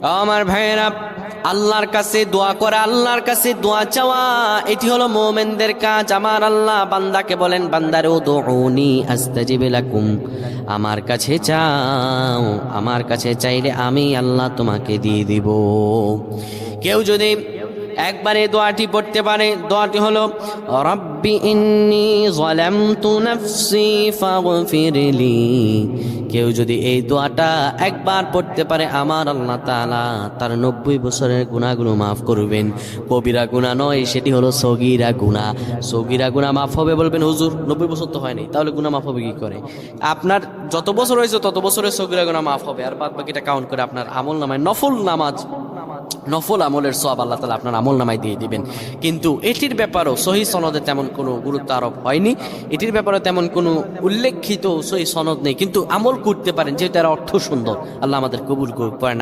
আমার ভাইয়েরা, আল্লাহর কাছে দোয়া করা, আল্লাহর কাছে দোয়া চাওয়া, এটি হলো মুমিনদের কাজ। আমার আল্লাহ বান্দাকে বলেন, বান্দারে উদউনি আস্তাজিব লাকুম, আমার কাছে চাও, আমার কাছে চাইলে আমি আল্লাহ তোমাকে দিয়ে দিব। কেউ যদি একবারে দোয়াটি পড়তে পারে, দোয়াটি হলো রব্বি ইন্নী যালামতু নাফসি ফাগফিরলি। কেউ যদি এই দোয়াটা একবার পড়তে পারে, আমার আল্লাহ তাআলা তার 90 বছরের গুনাহগুলো মাফ করবেন। কবিরা গুনাহ নয়, সেটি হলো সগীরা গুনাহ। সগীরা গুনাহ মাফ হবে। বলবেন হুজুর 90 বছর তো হয়নি, তাহলে গুনাহ মাফ হবে কি করে? আপনার যত বছর হয়েছে তত বছরের সগীরা গুনাহ মাফ হবে, আর বাদ বাকিটা কাউন্ট করে আপনার আমল নামায় নফল নামাজ, নফল আমলের সওয়াব আল্লাহ তাআলা আপনার আমল নামায় দিয়ে দিবেন। কিন্তু এটির ব্যাপারেও সহি সনদে তেমন কোনো গুরুত্ব আরোপ হয়নি, এটির ব্যাপারে তেমন কোনো উল্লেখিত সহি সনদ নেই। কিন্তু আমল করতে পারেন, যেহেতু এর অর্থ সুন্দর। আল্লাহ আমাদের কবুল করেন।